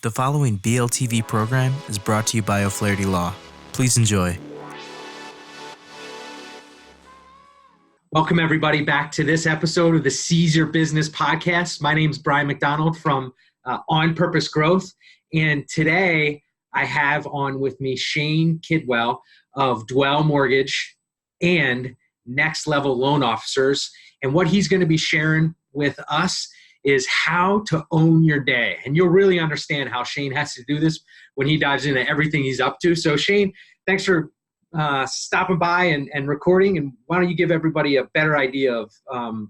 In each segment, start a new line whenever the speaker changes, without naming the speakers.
The following BLTV program is brought to you by O'Flaherty Law. Please enjoy.
Welcome, everybody, back to this episode of the Seize Your Business podcast. My name is Bryan McDonald from OnPurpose Growth, and today I have on with me Shane Kidwell of Dwell Mortgage and Next Level Loan Officers, and what he's going to be sharing with us is how to own your day. And you'll really understand how Shane has to do this when he dives into everything he's up to. So Shane, thanks for stopping by and recording. And why don't you give everybody a better idea of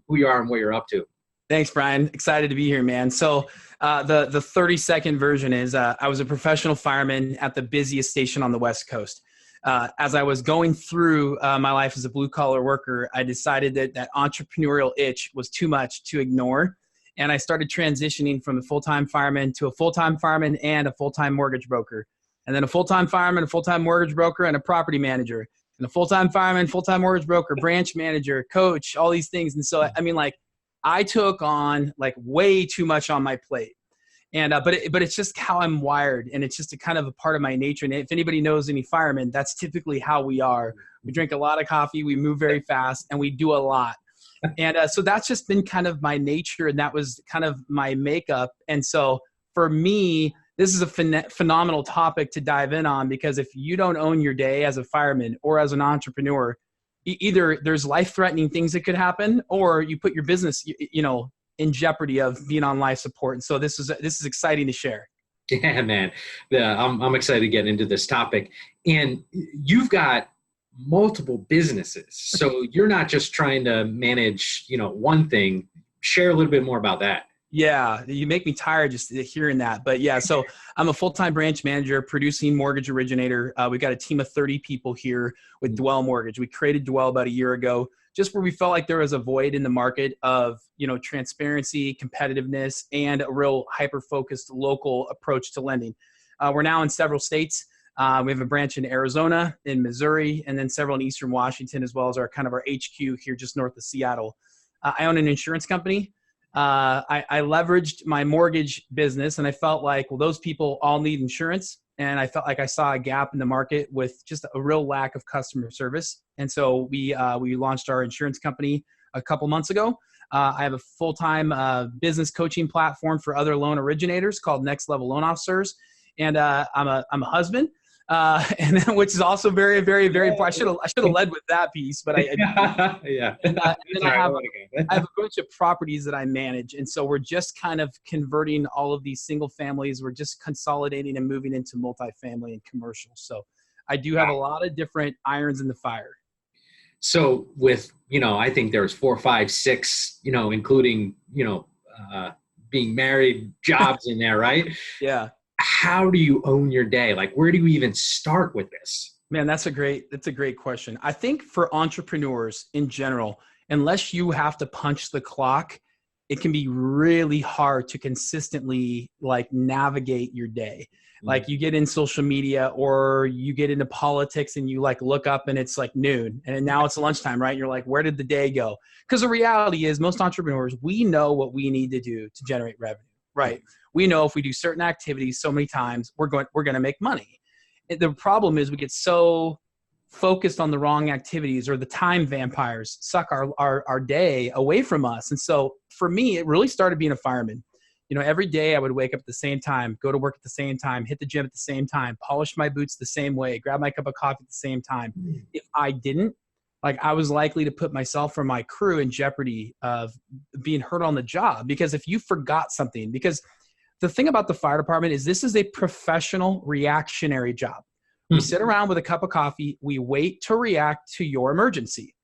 who you are and what you're up to?
Thanks, Bryan. Excited to be here, man. So the 30-second version is I was a professional fireman at the busiest station on the West Coast. As I was going through my life as a blue-collar worker, I decided that entrepreneurial itch was too much to ignore. And I started transitioning from a full-time fireman to a full-time fireman and a full-time mortgage broker. And then a full-time fireman, a full-time mortgage broker, and a property manager. And a full-time fireman, full-time mortgage broker, branch manager, coach, all these things. And so, I mean, like, I took on like way too much on my plate. And but it's just how I'm wired, and it's just a kind of a part of my nature. And if anybody knows any firemen, that's typically how we are. We drink a lot of coffee, we move very fast, and we do a lot. And so that's just been kind of my nature, and that was kind of my makeup. And so for me, this is a phenomenal topic to dive in on, because if you don't own your day as a fireman or as an entrepreneur, either there's life-threatening things that could happen, or you put your business, in jeopardy of being on life support. And so this is exciting to share.
Yeah, man. I'm excited to get into this topic. And you've got multiple businesses, so you're not just trying to manage, one thing. Share a little bit more about that.
Yeah, you make me tired just hearing that. But yeah, so I'm a full-time branch manager, producing mortgage originator. We've got a team of 30 people here with Dwell Mortgage. We created Dwell about a year ago, just where we felt like there was a void in the market of, transparency, competitiveness, and a real hyper-focused local approach to lending. We're now in several states. We have a branch in Arizona, in Missouri, and then several in Eastern Washington, as well as our HQ here just north of Seattle. I own an insurance company. I leveraged my mortgage business, and I felt like, well, those people all need insurance. And I felt like I saw a gap in the market with just a real lack of customer service. And so we launched our insurance company a couple months ago. I have a full-time business coaching platform for other loan originators called Next Level Loan Officers. And I'm a husband. And which is also very, very, very important. I should have led with that piece, but
yeah.
And then I have a bunch of properties that I manage, and so we're just kind of converting all of these single families. We're just consolidating and moving into multifamily and commercial. So I do have a lot of different irons in the fire.
So with I think there's 4, 5, 6, including being married, jobs in there, right?
Yeah.
How do you own your day? Like, where do you even start with this?
Man, that's a great question. I think for entrepreneurs in general, unless you have to punch the clock, it can be really hard to consistently navigate your day. Like, you get in social media or you get into politics and you look up and it's noon and now it's lunchtime, right? And you're like, where did the day go? Because the reality is most entrepreneurs, we know what we need to do to generate revenue, right? We know if we do certain activities so many times, we're going to make money. The problem is we get so focused on the wrong activities, or the time vampires suck our day away from us. And so for me, it really started being a fireman. Every day I would wake up at the same time, go to work at the same time, hit the gym at the same time, polish my boots the same way, grab my cup of coffee at the same time. If I didn't, I was likely to put myself or my crew in jeopardy of being hurt on the job. Because if you forgot something, because the thing about the fire department is this is a professional reactionary job. We sit around with a cup of coffee. We wait to react to your emergency.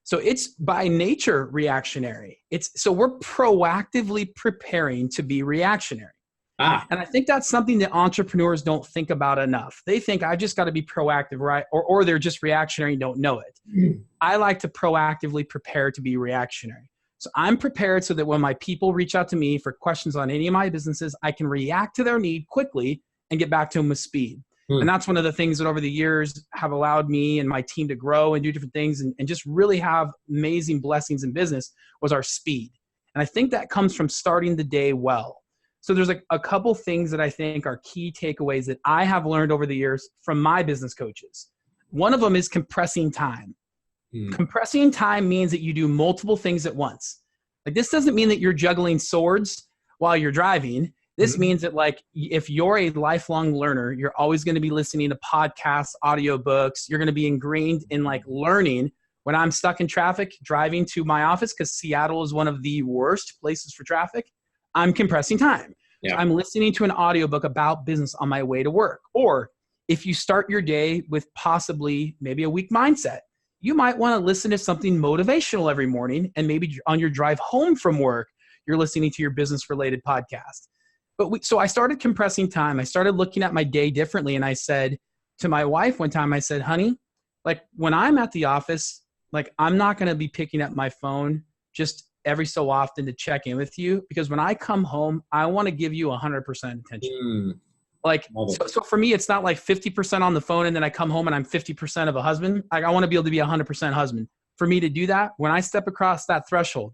So it's by nature reactionary. So we're proactively preparing to be reactionary. And I think that's something that entrepreneurs don't think about enough. They think I just got to be proactive, right? Or they're just reactionary and don't know it. I like to proactively prepare to be reactionary. So I'm prepared so that when my people reach out to me for questions on any of my businesses, I can react to their need quickly and get back to them with speed. And that's one of the things that over the years have allowed me and my team to grow and do different things and just really have amazing blessings in business was our speed. And I think that comes from starting the day well. So there's like a couple things that I think are key takeaways that I have learned over the years from my business coaches. One of them is compressing time. Compressing time means that you do multiple things at once. Like, this doesn't mean that you're juggling swords while you're driving. This means that, like, if you're a lifelong learner, you're always going to be listening to podcasts, audiobooks. You're going to be ingrained in like learning. When I'm stuck in traffic driving to my office, because Seattle is one of the worst places for traffic, I'm compressing time. Yeah. So I'm listening to an audiobook about business on my way to work. Or if you start your day with possibly maybe a weak mindset, you might want to listen to something motivational every morning, and maybe on your drive home from work, you're listening to your business-related podcast. So I started compressing time. I started looking at my day differently, and I said to my wife one time, I said, honey, like, when I'm at the office, like, I'm not going to be picking up my phone just every so often to check in with you, because when I come home, I want to give you 100% attention. Like, so for me, it's not like 50% on the phone and then I come home and I'm 50% of a husband. Like, I want to be able to be 100% husband. For me to do that, when I step across that threshold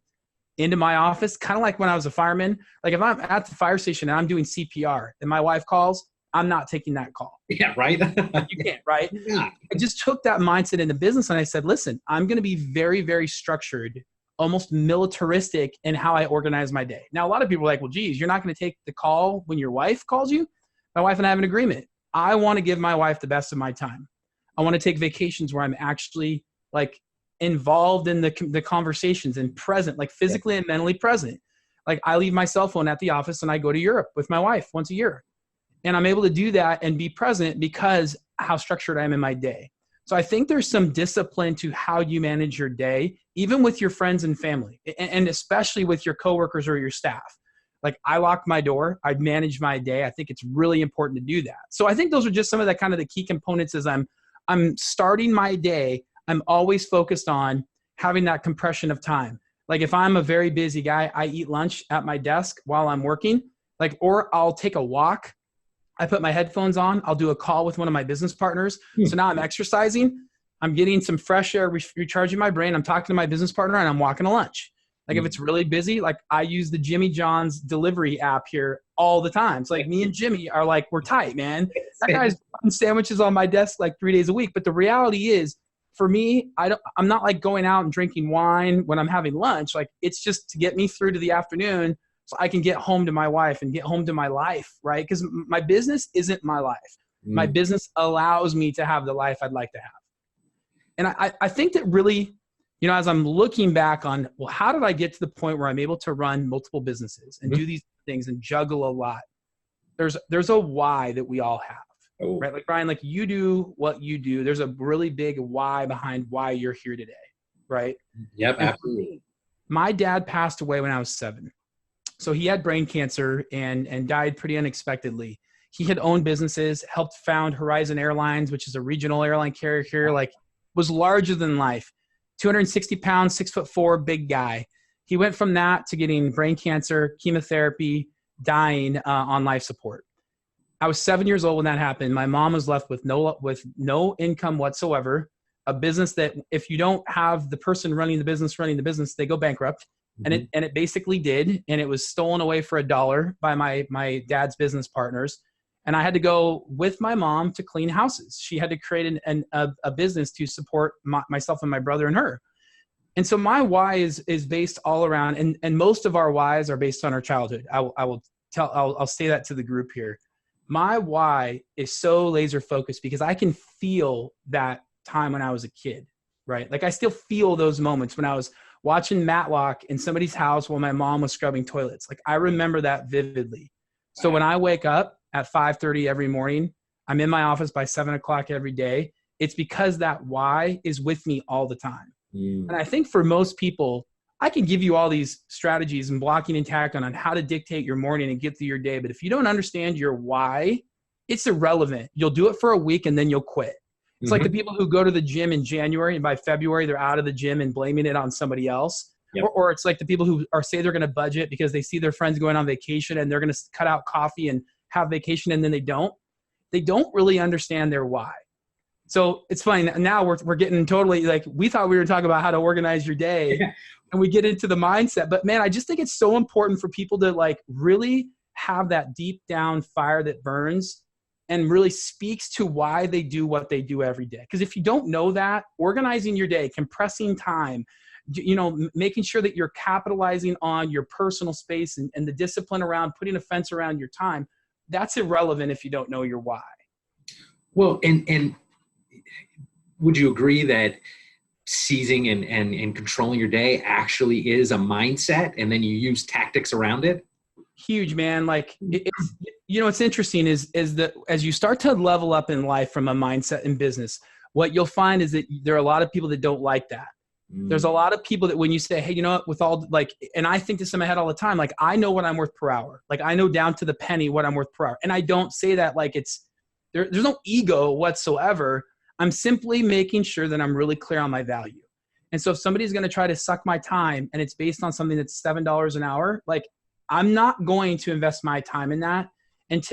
into my office, kind of like when I was a fireman, like if I'm at the fire station and I'm doing CPR and my wife calls, I'm not taking that call.
Yeah, right?
You can't, right? Yeah. I just took that mindset into business and I said, listen, I'm going to be very, very structured, almost militaristic in how I organize my day. Now, a lot of people are like, well, geez, you're not going to take the call when your wife calls you? My wife and I have an agreement. I want to give my wife the best of my time. I want to take vacations where I'm actually like involved in the conversations and present, like physically and mentally present. Like, I leave my cell phone at the office and I go to Europe with my wife once a year. And I'm able to do that and be present because how structured I am in my day. So I think there's some discipline to how you manage your day, even with your friends and family, and especially with your coworkers or your staff. Like, I lock my door, I manage my day. I think it's really important to do that. So I think those are just some of the kind of the key components as I'm starting my day. I'm always focused on having that compression of time. Like, if I'm a very busy guy, I eat lunch at my desk while I'm working, like, or I'll take a walk. I put my headphones on. I'll do a call with one of my business partners. So now I'm exercising. I'm getting some fresh air, recharging my brain. I'm talking to my business partner and I'm walking to lunch. Like, if it's really busy, like, I use the Jimmy John's delivery app here all the time. It's like me and Jimmy are like, we're tight, man. That guy's putting sandwiches on my desk like 3 days a week. But the reality is, for me, I'm not like going out and drinking wine when I'm having lunch. Like, it's just to get me through to the afternoon so I can get home to my wife and get home to my life, right? Because my business isn't my life. My business allows me to have the life I'd like to have. And I think that really, you know, as I'm looking back on, well, how did I get to the point where I'm able to run multiple businesses and do these things and juggle a lot? There's a why that we all have, right? Like, Bryan, like, you do what you do. There's a really big why behind why you're here today, right?
Yep,
and
absolutely.
My dad passed away when I was 7. So he had brain cancer and died pretty unexpectedly. He had owned businesses, helped found Horizon Airlines, which is a regional airline carrier here, like, was larger than life. 260 pounds, 6'4", big guy. He went from that to getting brain cancer, chemotherapy, dying on life support. I was 7 years old when that happened. My mom was left with no income whatsoever. A business that, if you don't have the person running the business, they go bankrupt. And it basically did. And it was stolen away for $1 by my dad's business partners. And I had to go with my mom to clean houses. She had to create a business to support myself and my brother and her. And so my why is based all around, and most of our whys are based on our childhood. I'll say that to the group here. My why is so laser focused because I can feel that time when I was a kid, right? Like, I still feel those moments when I was watching Matlock in somebody's house while my mom was scrubbing toilets. Like, I remember that vividly. So when I wake up at 5:30 every morning, I'm in my office by 7 o'clock every day. It's because that why is with me all the time. And I think for most people, I can give you all these strategies and blocking and tackling on how to dictate your morning and get through your day. But if you don't understand your why, it's irrelevant. You'll do it for a week and then you'll quit. It's like the people who go to the gym in January and by February, they're out of the gym and blaming it on somebody else. Yep. Or it's like the people who say they're going to budget because they see their friends going on vacation and they're going to cut out coffee and have vacation, and then they don't. They don't really understand their why. So it's funny. Now we're getting totally, like, we thought we were talking about how to organize your day and we get into the mindset. But man, I just think it's so important for people to, like, really have that deep down fire that burns and really speaks to why they do what they do every day. Because if you don't know that, organizing your day, compressing time, making sure that you're capitalizing on your personal space and the discipline around putting a fence around your time, that's irrelevant if you don't know your why.
Well, and would you agree that seizing and controlling your day actually is a mindset, and then you use tactics around it?
Huge, man. Like what's interesting is that as you start to level up in life from a mindset in business, what you'll find is that there are a lot of people that don't like that. There's a lot of people that when you say, hey, you know what, with all and I think this in my head all the time, like I know what I'm worth per hour. Like I know down to the penny what I'm worth per hour. And I don't say that like there's no ego whatsoever. I'm simply making sure that I'm really clear on my value. And so if somebody's going to try to suck my time and it's based on something that's $7 an hour, like I'm not going to invest my time in that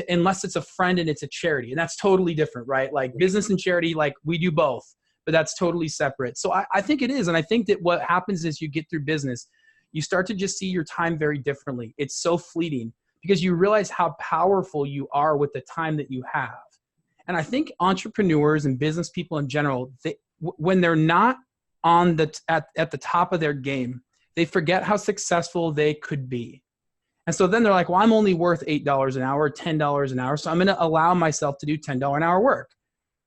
unless it's a friend and it's a charity. And that's totally different, right? Like business and charity, like we do both, but that's totally separate. So I think it is. And I think that what happens is you get through business, you start to just see your time very differently. It's so fleeting because you realize how powerful you are with the time that you have. And I think entrepreneurs and business people in general, when they're not on at the top of their game, they forget how successful they could be. And so then they're like, well, I'm only worth $8 an hour, $10 an hour. So I'm going to allow myself to do $10 an hour work.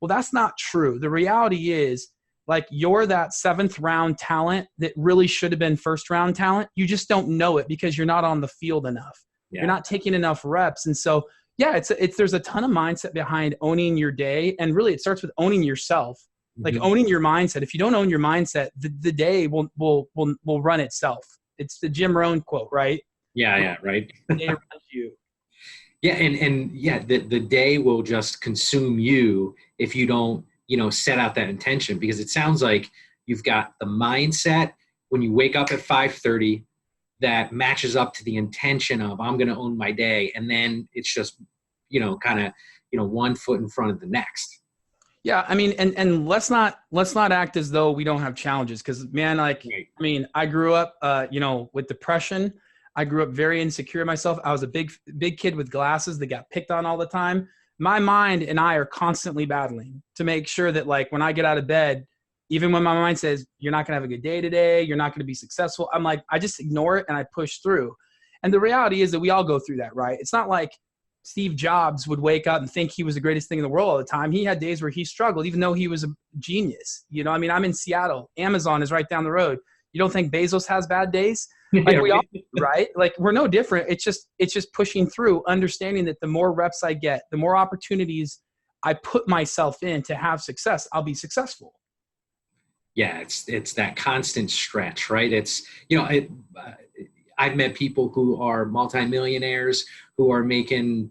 Well, that's not true. The reality is like you're that 7th round talent that really should have been 1st round talent. You just don't know it because you're not on the field enough. Yeah. You're not taking enough reps. And so, yeah, there's a ton of mindset behind owning your day. And really it starts with owning yourself, like owning your mindset. If you don't own your mindset, the day will run itself. It's the Jim Rohn quote, right?
Yeah, right.
The day runs you.
Yeah, and the day will just consume you if you don't, set out that intention, because it sounds like you've got the mindset when you wake up at 5:30 that matches up to the intention of I'm going to own my day, and then it's just, one foot in front of the next.
Yeah, I mean, and let's not act as though we don't have challenges, because man, like, right. I mean, I grew up, with depression. I grew up very insecure in myself. I was a big kid with glasses that got picked on all the time. My mind and I are constantly battling to make sure that like when I get out of bed, even when my mind says, you're not gonna have a good day today, you're not gonna be successful, I'm like, I just ignore it and I push through. And the reality is that we all go through that, right? It's not like Steve Jobs would wake up and think he was the greatest thing in the world all the time. He had days where he struggled, even though he was a genius. I mean, I'm in Seattle. Amazon is right down the road. You don't think Bezos has bad days? Like we all, right? Like we're no different. It's just pushing through, understanding that the more reps I get, the more opportunities I put myself in to have success, I'll be successful.
Yeah, it's that constant stretch, right? It's, I've met people who are multimillionaires who are making,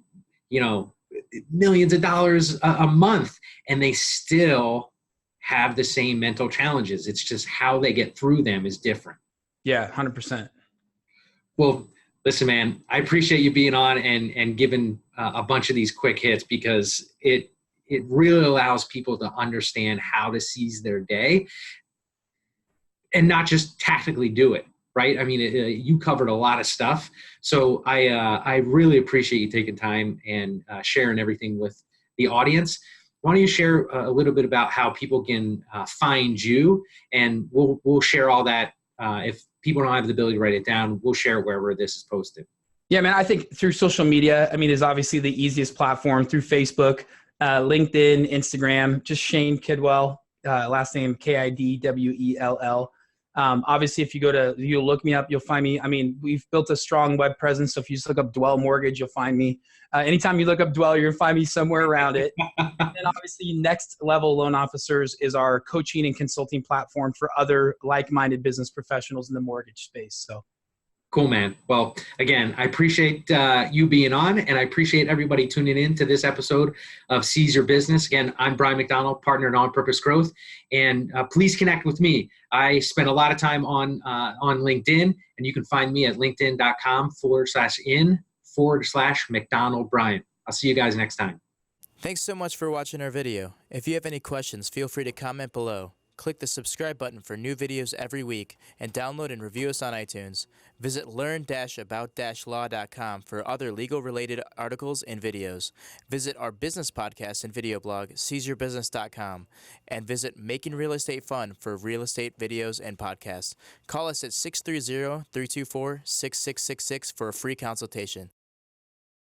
millions of dollars a month, and they still have the same mental challenges. It's just how they get through them is different.
Yeah, 100%.
Well, listen, man, I appreciate you being on and giving a bunch of these quick hits, because it really allows people to understand how to seize their day and not just tactically do it, right? I mean, you covered a lot of stuff. So I really appreciate you taking time and sharing everything with the audience. Why don't you share a little bit about how people can find you, and we'll share all that. If people don't have the ability to write it down, we'll share it wherever this is posted. Yeah,
man, I think through social media, is obviously the easiest platform. Through Facebook, LinkedIn, Instagram, just Shane Kidwell, last name Kidwell. Obviously, if you'll look me up, you'll find me. We've built a strong web presence. So if you just look up Dwell Mortgage, you'll find me. Anytime you look up Dwell, you're going to find me somewhere around it. And then obviously Next Level Loan Officers is our coaching and consulting platform for other like-minded business professionals in the mortgage space. So.
Cool, man. Well, again, I appreciate you being on, and I appreciate everybody tuning in to this episode of Seize Your Business. Again, I'm Bryan McDonald, partner at OnPurpose Growth, and please connect with me. I spend a lot of time on LinkedIn, and you can find me at linkedin.com/in/McDonald Bryan. I'll see you guys next time.
Thanks so much for watching our video. If you have any questions, feel free to comment below. Click the subscribe button for new videos every week and download and review us on iTunes. Visit learn-about-law.com for other legal-related articles and videos. Visit our business podcast and video blog, seizeyourbusiness.com, and visit Making Real Estate Fun for real estate videos and podcasts. Call us at 630-324-6666 for a free consultation.